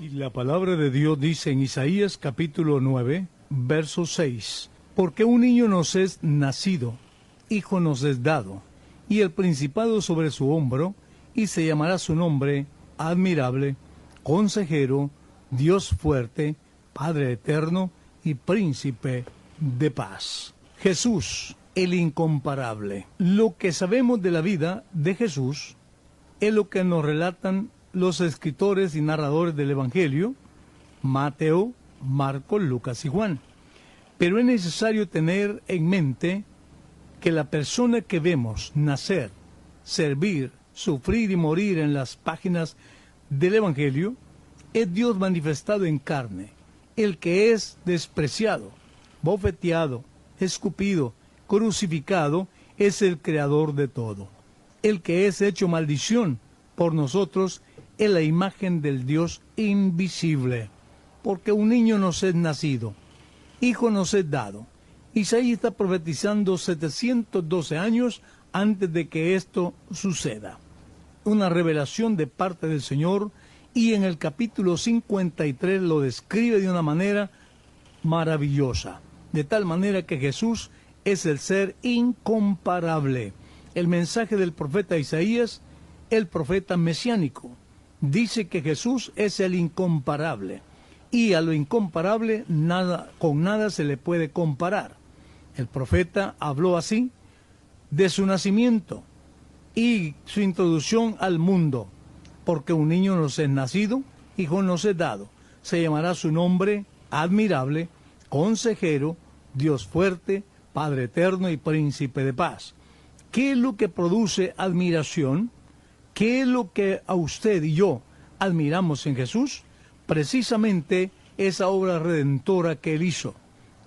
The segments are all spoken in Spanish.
Y la palabra de Dios dice en Isaías capítulo 9, verso 6, porque un niño nos es nacido, hijo nos es dado, y el principado sobre su hombro, y se llamará su nombre admirable, consejero, Dios fuerte, Padre eterno y príncipe de paz. Jesús, el incomparable. Lo que sabemos de la vida de Jesús es lo que nos relatan los escritores y narradores del Evangelio, Mateo, Marcos, Lucas y Juan. Pero es necesario tener en mente que la persona que vemos nacer, servir, sufrir y morir en las páginas del Evangelio es Dios manifestado en carne, el que es despreciado, bofeteado, escupido, crucificado, es el creador de todo. El que es hecho maldición por nosotros es la imagen del Dios invisible, porque un niño nos es nacido, hijo nos es dado. Isaías está profetizando 712 años antes de que esto suceda. Una revelación de parte del Señor, y en el capítulo 53 lo describe de una manera maravillosa, de tal manera que Jesús es el ser incomparable. El mensaje del profeta Isaías, el profeta mesiánico, dice que Jesús es el incomparable, y a lo incomparable con nada se le puede comparar. El profeta habló así de su nacimiento y su introducción al mundo, porque un niño nos es nacido, hijo nos es dado, se llamará su nombre admirable, consejero, Dios fuerte, Padre eterno y príncipe de paz. ¿Qué es lo que produce admiración? ¿Qué es lo que a usted y yo admiramos en Jesús? Precisamente esa obra redentora que Él hizo,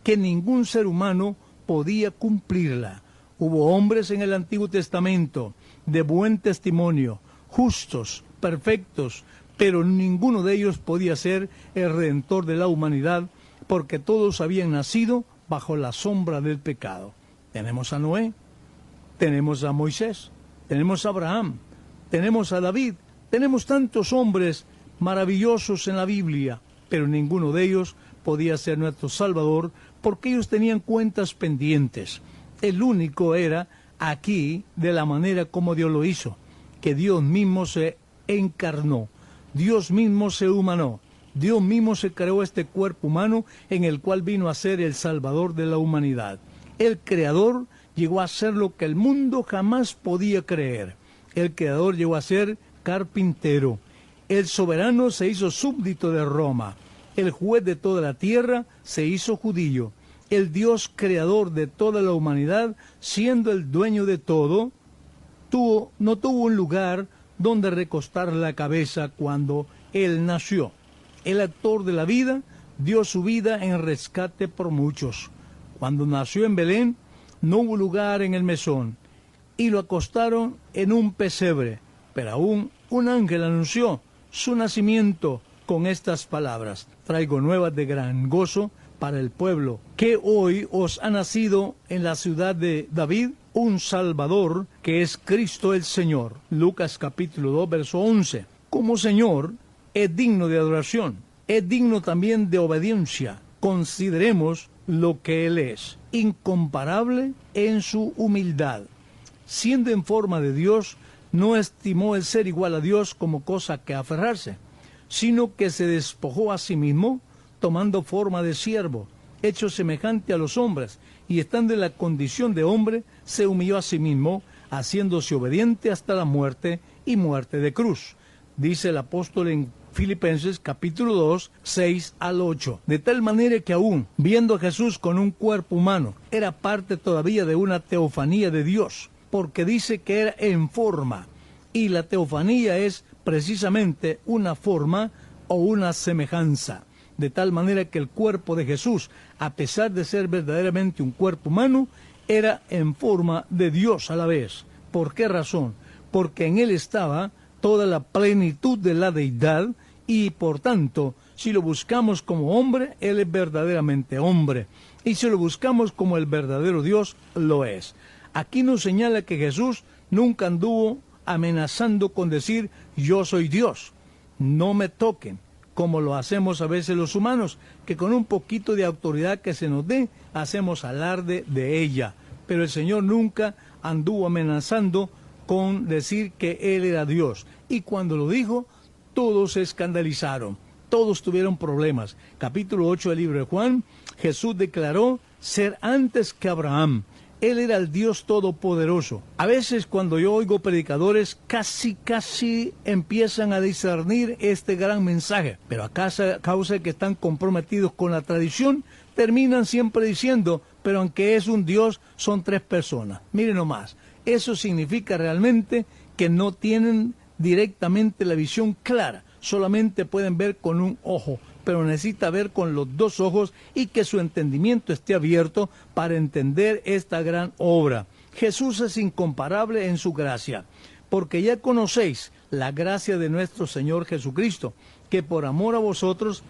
que ningún ser humano podía cumplirla. Hubo hombres en el Antiguo Testamento de buen testimonio, justos, perfectos, pero ninguno de ellos podía ser el redentor de la humanidad, porque todos habían nacido bajo la sombra del pecado. Tenemos a Noé, tenemos a Moisés, tenemos a Abraham, tenemos a David, tenemos tantos hombres maravillosos en la Biblia, pero ninguno de ellos podía ser nuestro Salvador, porque ellos tenían cuentas pendientes. El único era aquí, de la manera como Dios lo hizo, que Dios mismo se encarnó, Dios mismo se humanó, Dios mismo se creó este cuerpo humano en el cual vino a ser el Salvador de la humanidad. El Creador llegó a ser lo que el mundo jamás podía creer. El Creador llegó a ser carpintero. El soberano se hizo súbdito de Roma. El juez de toda la tierra se hizo judío. El Dios creador de toda la humanidad, siendo el dueño de todo, no tuvo un lugar donde recostar la cabeza cuando Él nació. El autor de la vida dio su vida en rescate por muchos. Cuando nació en Belén, no hubo lugar en el mesón, y lo acostaron en un pesebre, pero aún un ángel anunció su nacimiento con estas palabras: traigo nuevas de gran gozo para el pueblo, que hoy os ha nacido en la ciudad de David un Salvador, que es Cristo el Señor. Lucas capítulo 2, verso 11. Como Señor es digno de adoración, es digno también de obediencia. Consideremos lo que Él es, incomparable en su humildad. Siendo en forma de Dios, no estimó el ser igual a Dios como cosa que aferrarse, sino que se despojó a sí mismo, tomando forma de siervo, hecho semejante a los hombres, y estando en la condición de hombre, se humilló a sí mismo, haciéndose obediente hasta la muerte y muerte de cruz. Dice el apóstol en Filipenses capítulo 2, 6 al 8. De tal manera que aún, viendo a Jesús con un cuerpo humano, era parte todavía de una teofanía de Dios, porque dice que era en forma, y la teofanía es precisamente una forma o una semejanza. De tal manera que el cuerpo de Jesús, a pesar de ser verdaderamente un cuerpo humano, era en forma de Dios a la vez. ¿Por qué razón? Porque en Él estaba toda la plenitud de la deidad, y por tanto, si lo buscamos como hombre, Él es verdaderamente hombre, y si lo buscamos como el verdadero Dios, lo es. Aquí nos señala que Jesús nunca anduvo amenazando con decir: yo soy Dios, no me toquen, como lo hacemos a veces los humanos, que con un poquito de autoridad que se nos dé, hacemos alarde de ella. Pero el Señor nunca anduvo amenazando con decir que Él era Dios. Y cuando lo dijo, todos se escandalizaron, todos tuvieron problemas. Capítulo 8 del libro de Juan, Jesús declaró ser antes que Abraham. Él era el Dios Todopoderoso. A veces cuando yo oigo predicadores, casi empiezan a discernir este gran mensaje. Pero a causa de que están comprometidos con la tradición, terminan siempre diciendo, pero aunque es un Dios, son tres personas. Miren nomás, eso significa realmente que no tienen directamente la visión clara. Solamente pueden ver con un ojo, pero necesita ver con los dos ojos y que su entendimiento esté abierto para entender esta gran obra. Jesús es incomparable en su gracia, porque ya conocéis la gracia de nuestro Señor Jesucristo, que por amor a vosotros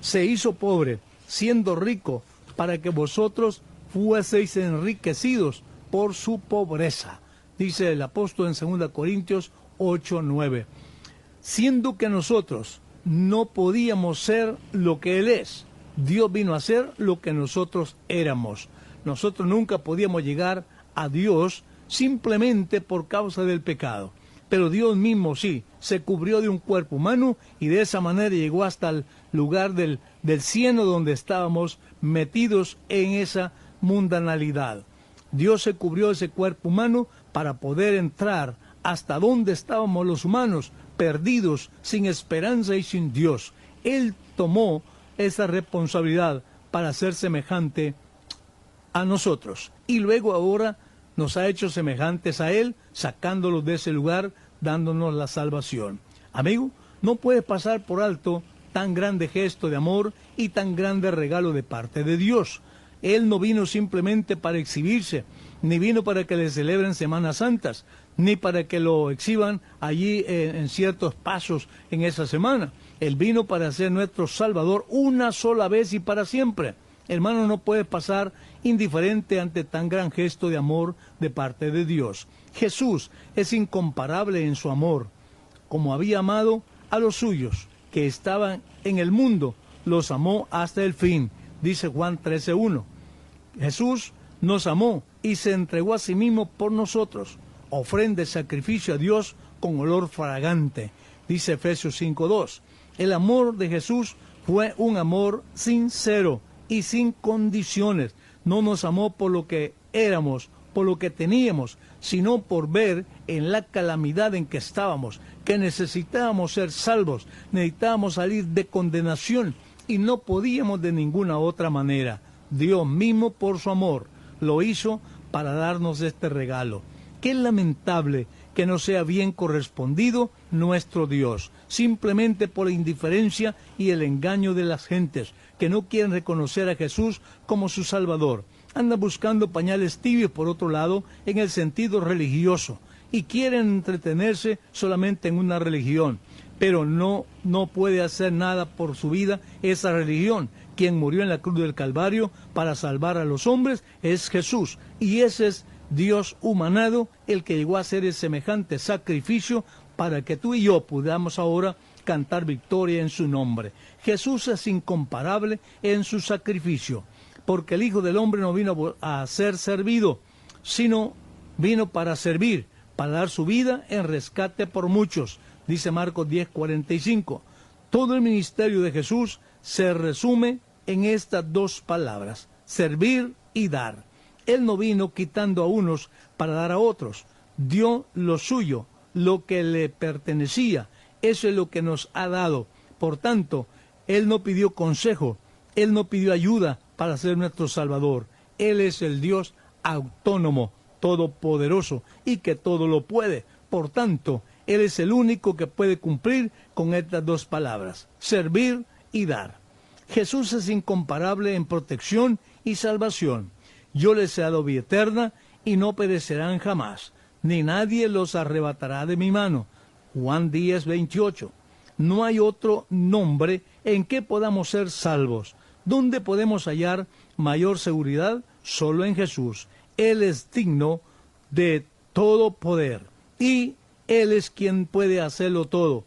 se hizo pobre, siendo rico, para que vosotros fueseis enriquecidos por su pobreza. Dice el apóstol en 2 Corintios 8:9. Siendo que nosotros no podíamos ser lo que Él es, Dios vino a ser lo que nosotros éramos. Nosotros nunca podíamos llegar a Dios simplemente por causa del pecado. Pero Dios mismo sí, se cubrió de un cuerpo humano y de esa manera llegó hasta el lugar del cielo donde estábamos metidos en esa mundanalidad. Dios se cubrió ese cuerpo humano para poder entrar hasta donde estábamos los humanos, perdidos, sin esperanza y sin Dios. Él tomó esa responsabilidad para ser semejante a nosotros. Y luego ahora nos ha hecho semejantes a Él, sacándolos de ese lugar, dándonos la salvación. Amigo, no puedes pasar por alto tan grande gesto de amor y tan grande regalo de parte de Dios. Él no vino simplemente para exhibirse, ni vino para que le celebren Semanas Santas, ni para que lo exhiban allí en ciertos pasos en esa semana. Él vino para ser nuestro Salvador una sola vez y para siempre. Hermano, no puede pasar indiferente ante tan gran gesto de amor de parte de Dios. Jesús es incomparable en su amor. Como había amado a los suyos que estaban en el mundo, los amó hasta el fin. Dice Juan 13:1. Jesús nos amó y se entregó a sí mismo por nosotros, ofrenda y sacrificio a Dios con olor fragante, dice Efesios 5:2. El amor de Jesús fue un amor sincero y sin condiciones. No nos amó por lo que éramos, por lo que teníamos, sino por ver en la calamidad en que estábamos, que necesitábamos ser salvos, necesitábamos salir de condenación y no podíamos de ninguna otra manera. Dios mismo, por su amor, lo hizo para darnos este regalo. Qué lamentable que no sea bien correspondido nuestro Dios, simplemente por la indiferencia y el engaño de las gentes, que no quieren reconocer a Jesús como su Salvador. Andan buscando pañales tibios, por otro lado, en el sentido religioso, y quieren entretenerse solamente en una religión, pero no puede hacer nada por su vida esa religión. Quien murió en la cruz del Calvario para salvar a los hombres es Jesús, y ese es Dios humanado, el que llegó a hacer el semejante sacrificio para que tú y yo podamos ahora cantar victoria en su nombre. Jesús es incomparable en su sacrificio, porque el Hijo del Hombre no vino a ser servido, sino vino para servir, para dar su vida en rescate por muchos, dice Marcos 10:45. Todo el ministerio de Jesús se resume en estas dos palabras, servir y dar. Él no vino quitando a unos para dar a otros, dio lo suyo, lo que le pertenecía, eso es lo que nos ha dado. Por tanto, Él no pidió consejo, Él no pidió ayuda para ser nuestro Salvador. Él es el Dios autónomo, todopoderoso y que todo lo puede. Por tanto, Él es el único que puede cumplir con estas dos palabras, servir y dar. Jesús es incomparable en protección y salvación. Yo les he dado vida eterna y no perecerán jamás, ni nadie los arrebatará de mi mano. Juan 10:28. No hay otro nombre en que podamos ser salvos. ¿Dónde podemos hallar mayor seguridad? Solo en Jesús. Él es digno de todo poder y Él es quien puede hacerlo todo.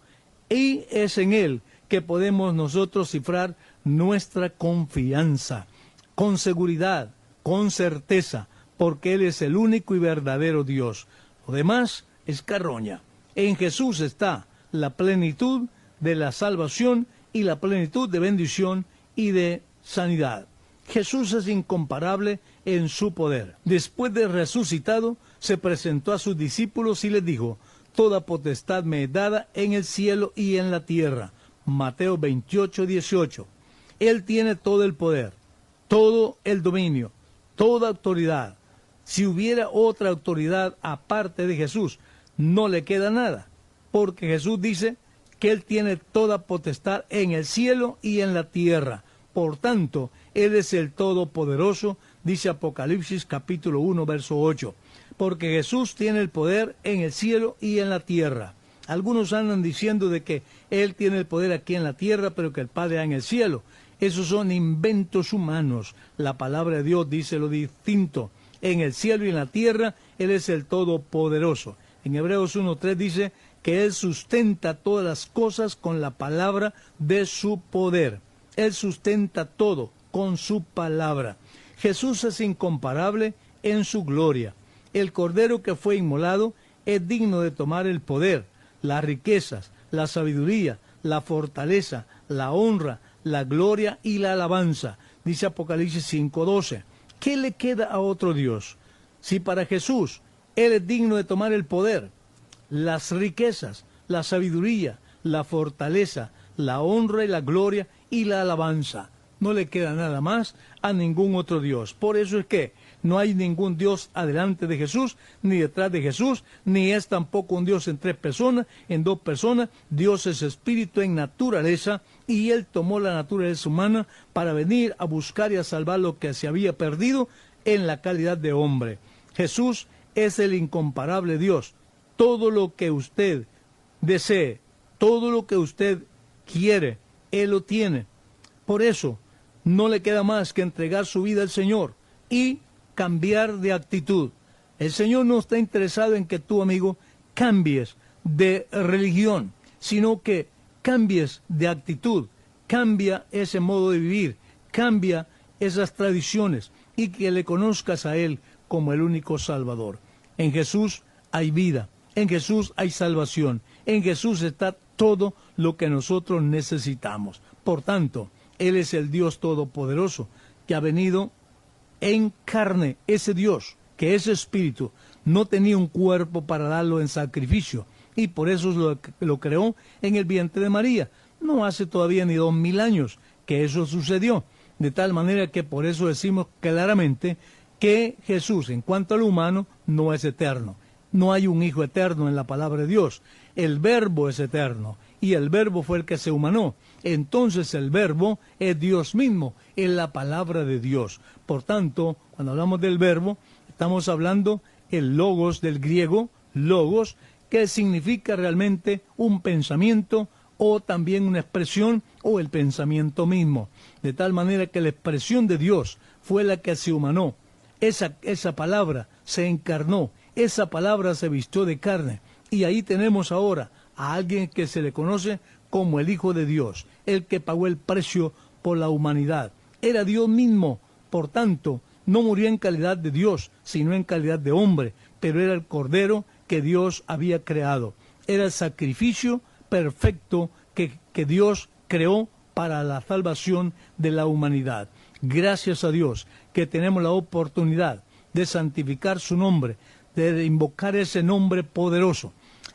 Y es en Él que podemos nosotros cifrar nuestra confianza, con seguridad, con certeza, porque Él es el único y verdadero Dios. Lo demás es carroña. En Jesús está la plenitud de la salvación y la plenitud de bendición y de sanidad. Jesús es incomparable en su poder. Después de resucitado, se presentó a sus discípulos y les dijo: toda potestad me es dada en el cielo y en la tierra. Mateo 28, 18. Él tiene todo el poder, todo el dominio, toda autoridad. Si hubiera otra autoridad aparte de Jesús, no le queda nada, porque Jesús dice que Él tiene toda potestad en el cielo y en la tierra. Por tanto, Él es el Todopoderoso, dice Apocalipsis capítulo 1, verso 8. Porque Jesús tiene el poder en el cielo y en la tierra. Algunos andan diciendo de que Él tiene el poder aquí en la tierra, pero que el Padre en el cielo. Esos son inventos humanos. La palabra de Dios dice lo distinto. En el cielo y en la tierra, Él es el Todopoderoso. En Hebreos 1:3 dice que Él sustenta todas las cosas con la palabra de su poder. Él sustenta todo con su palabra. Jesús es incomparable en su gloria. El Cordero que fue inmolado es digno de tomar el poder, las riquezas, la sabiduría, la fortaleza, la honra, la gloria y la alabanza. Dice Apocalipsis 5:12. ¿Qué le queda a otro Dios? Si para Jesús Él es digno de tomar el poder, las riquezas, la sabiduría, la fortaleza, la honra y la gloria y la alabanza, no le queda nada más a ningún otro Dios. Por eso es que no hay ningún Dios adelante de Jesús, ni detrás de Jesús, ni es tampoco un Dios en tres personas, en dos personas. Dios es espíritu en naturaleza, y Él tomó la naturaleza humana para venir a buscar y a salvar lo que se había perdido en la calidad de hombre. Jesús es el incomparable Dios. Todo lo que usted desee, todo lo que usted quiere, Él lo tiene. Por eso, no le queda más que entregar su vida al Señor y cambiar de actitud. El Señor no está interesado en que tú, amigo, cambies de religión, sino que cambies de actitud, cambia ese modo de vivir, cambia esas tradiciones y que le conozcas a Él como el único Salvador. En Jesús hay vida, en Jesús hay salvación, en Jesús está todo lo que nosotros necesitamos. Por tanto, Él es el Dios Todopoderoso que ha venido en carne. Ese Dios, que es espíritu, no tenía un cuerpo para darlo en sacrificio, y por eso lo creó en el vientre de María. No hace todavía ni 2000 años que eso sucedió, de tal manera que por eso decimos claramente que Jesús, en cuanto a lo humano, no es eterno. No hay un Hijo eterno en la palabra de Dios. El Verbo es eterno, y el Verbo fue el que se humanó. Entonces el Verbo es Dios mismo, es la palabra de Dios. Por tanto, cuando hablamos del Verbo, estamos hablando el logos del griego, logos, que significa realmente un pensamiento o también una expresión o el pensamiento mismo. De tal manera que la expresión de Dios fue la que se humanó. Esa palabra se encarnó, esa palabra se vistió de carne. Y ahí tenemos ahora a alguien que se le conoce como el Hijo de Dios, el que pagó el precio por la humanidad. Era Dios mismo, por tanto, no murió en calidad de Dios, sino en calidad de hombre, pero era el Cordero que Dios había creado. Era el sacrificio perfecto que Dios creó para la salvación de la humanidad. Gracias a Dios que tenemos la oportunidad de santificar su nombre, de invocar ese nombre poderoso.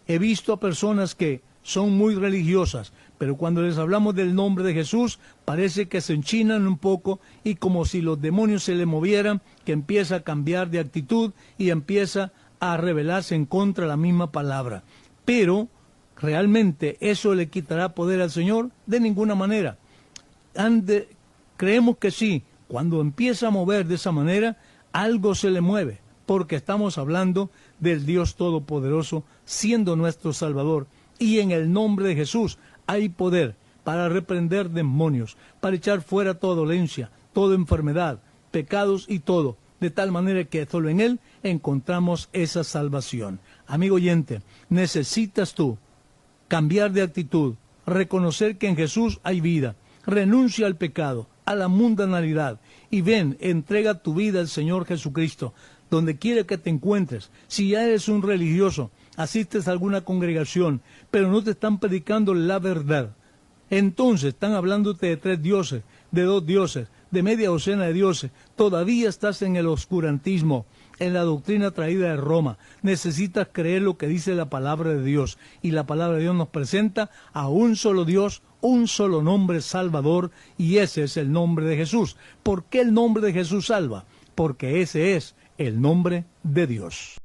He visto a personas que son muy religiosas, pero cuando les hablamos del nombre de Jesús, parece que se enchinan un poco y como si los demonios se le movieran, que empieza a cambiar de actitud y empieza a rebelarse en contra de la misma palabra. Pero, ¿realmente eso le quitará poder al Señor? De ninguna manera. Creemos que sí. Cuando empieza a mover de esa manera, algo se le mueve, porque estamos hablando del Dios Todopoderoso siendo nuestro Salvador. Y en el nombre de Jesús hay poder para reprender demonios, para echar fuera toda dolencia, toda enfermedad, pecados y todo, de tal manera que solo en Él encontramos esa salvación. Amigo oyente, necesitas tú cambiar de actitud, reconocer que en Jesús hay vida. Renuncia al pecado, a la mundanalidad, y ven, entrega tu vida al Señor Jesucristo, donde quiera que te encuentres. Si ya eres un religioso, asistes a alguna congregación, pero no te están predicando la verdad, entonces están hablándote de 3 dioses, de 2 dioses, de media docena de dioses. Todavía estás en el oscurantismo, en la doctrina traída de Roma. Necesitas creer lo que dice la palabra de Dios. Y la palabra de Dios nos presenta a un solo Dios, un solo nombre salvador, y ese es el nombre de Jesús. ¿Por qué el nombre de Jesús salva? Porque ese es el nombre de Dios.